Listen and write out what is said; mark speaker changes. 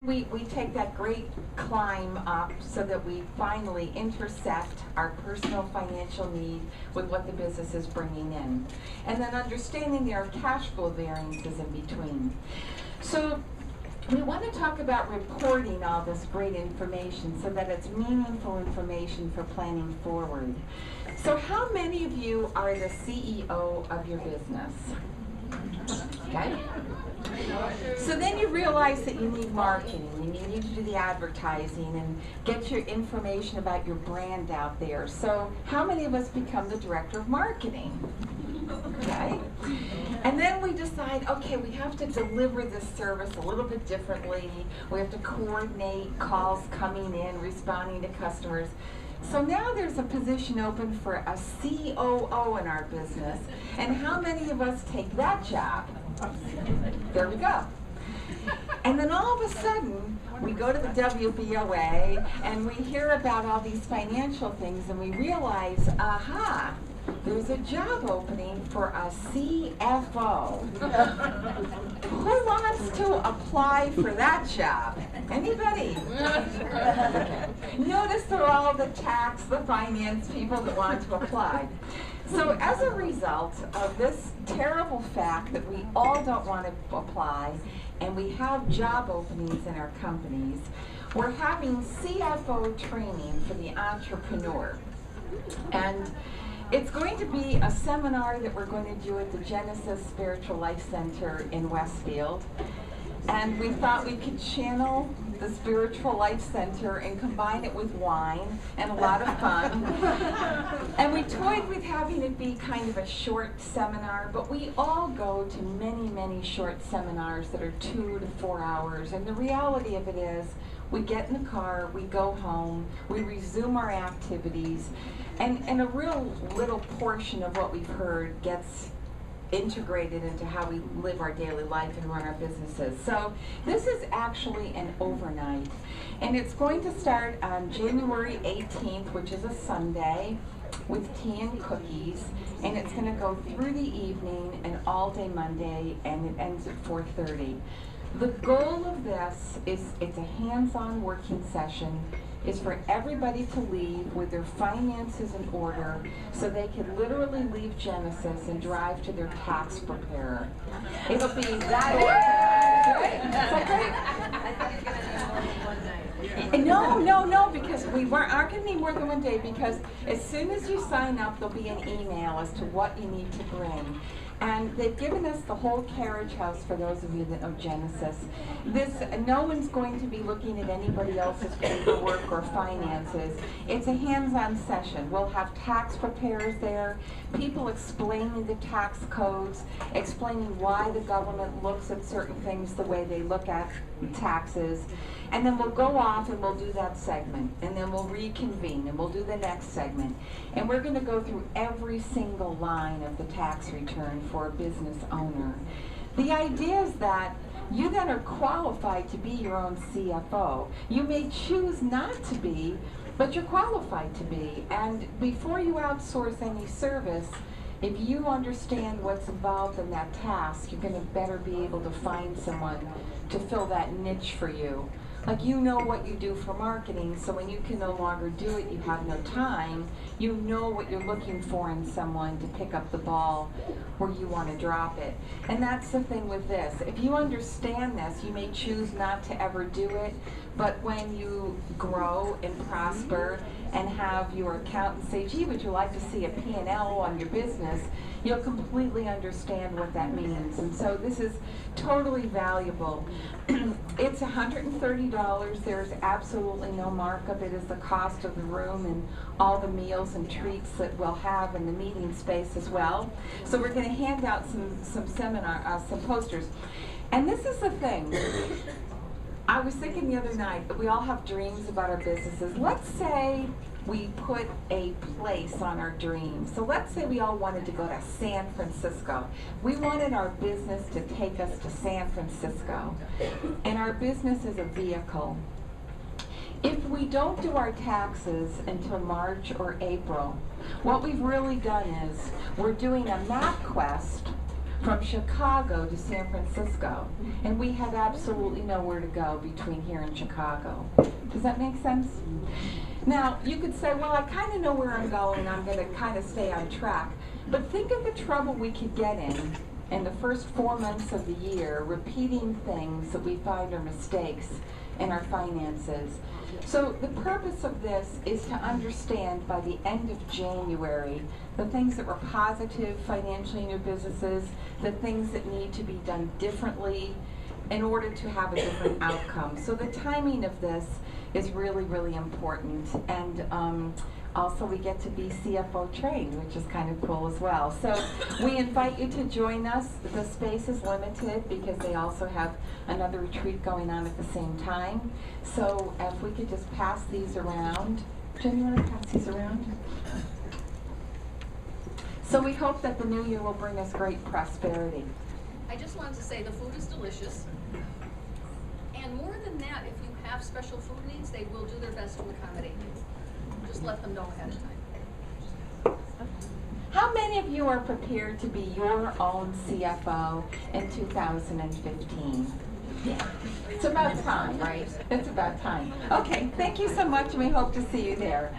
Speaker 1: We take that great climb up so that we finally intersect our personal financial need with what the business is bringing in. And then understanding there are cash flow variances in between. So we want to talk about reporting all this great information so that it's meaningful information for planning forward. So how many of you are the CEO of your business? Okay. So then you realize that you need marketing and you need to do the advertising and get your information about your brand out there. So how many of us become the director of marketing? Okay. And then we decide, okay, we have to deliver this service a little bit differently. We have to coordinate calls coming in, responding to customers. So now there's a position open for a COO in our business. And how many of us take that job? There we go. And then all of a sudden, we go to the WBOA and we hear about all these financial things and we realize, aha, there's a job opening for a CFO. Who wants to apply for that job? Anybody? Notice there are all the tax, the finance people that want to apply. So as a result of this terrible fact that we all don't want to apply, and we have job openings in our companies, we're having CFO training for the entrepreneur. And it's going to be a seminar that we're going to do at the Genesis Spiritual Life Center in Westfield. And we thought we could channel the Spiritual Life Center and combine it with wine and a lot of fun. And we toyed with having it be kind of a short seminar, but we all go to many, many short seminars that are 2 to 4 hours. And the reality of it is, we get in the car, we go home, we resume our activities, and a real little portion of what we've heard gets integrated into how we live our daily life and run our businesses. So this is actually an overnight, and it's going to start on January 18th, which is a Sunday, with tea and cookies, and it's going to go through the evening and all day Monday, and it ends at 4:30. The goal of this is it's a hands-on working session, is for everybody to leave with their finances in order so they can literally leave Genesis and drive to their tax preparer. It'll be No, because we aren't going to need more than one day, because as soon as you sign up, there'll be an email as to what you need to bring. And they've given us the whole carriage house for those of you that know Genesis. No one's going to be looking at anybody else's paperwork or finances. It's a hands-on session. We'll have tax preparers there, people explaining the tax codes, explaining why the government looks at certain things the way they look at taxes. And then we'll go off and we'll do that segment, and then we'll reconvene and we'll do the next segment. And we're going to go through every single line of the tax return for a business owner. The idea is that you then are qualified to be your own CFO. You may choose not to be, but you're qualified to be. And before you outsource any service, if you understand what's involved in that task, you're going to better be able to find someone to fill that niche for you. Like, you know what you do for marketing, so when you can no longer do it, you have no time, you know what you're looking for in someone to pick up the ball where you want to drop it. And that's the thing with this. If you understand this, you may choose not to ever do it, but when you grow and prosper and have your accountant say, gee, would you like to see a P&L on your business, you'll completely understand what that means. And so this is totally valuable. It's $130. There's absolutely no markup. It is the cost of the room and all the meals and treats that we'll have in the meeting space as well. So we're going to hand out some posters. And this is the thing. I was thinking the other night that we all have dreams about our businesses. Let's say we put a place on our dreams. So let's say we all wanted to go to San Francisco. We wanted our business to take us to San Francisco. And our business is a vehicle. If we don't do our taxes until March or April, what we've really done is we're doing a MapQuest from Chicago to San Francisco, and we had absolutely nowhere to go between here and Chicago. Does that make sense? Now, you could say, well, I kind of know where I'm going, I'm going to kind of stay on track. But think of the trouble we could get in the first 4 months of the year, repeating things that we find are mistakes in our finances. So the purpose of this is to understand by the end of January the things that were positive financially in your businesses, the things that need to be done differently in order to have a different outcome. So the timing of this is really, really important. And also we get to be CFO trained, which is kind of cool as well. So we invite you to join us. The space is limited because they also have another retreat going on at the same time. So if we could just pass these around. Jen, you want to pass these around? So we hope that the new year will bring us great prosperity.
Speaker 2: I just wanted to say the food is delicious. And more than that, if you have special food needs, they will do their best to accommodate you. Just let them know ahead of time.
Speaker 1: How many of you are prepared to be your own CFO in 2015? Yeah. It's about time, right? It's about time. Okay, thank you so much, and we hope to see you there.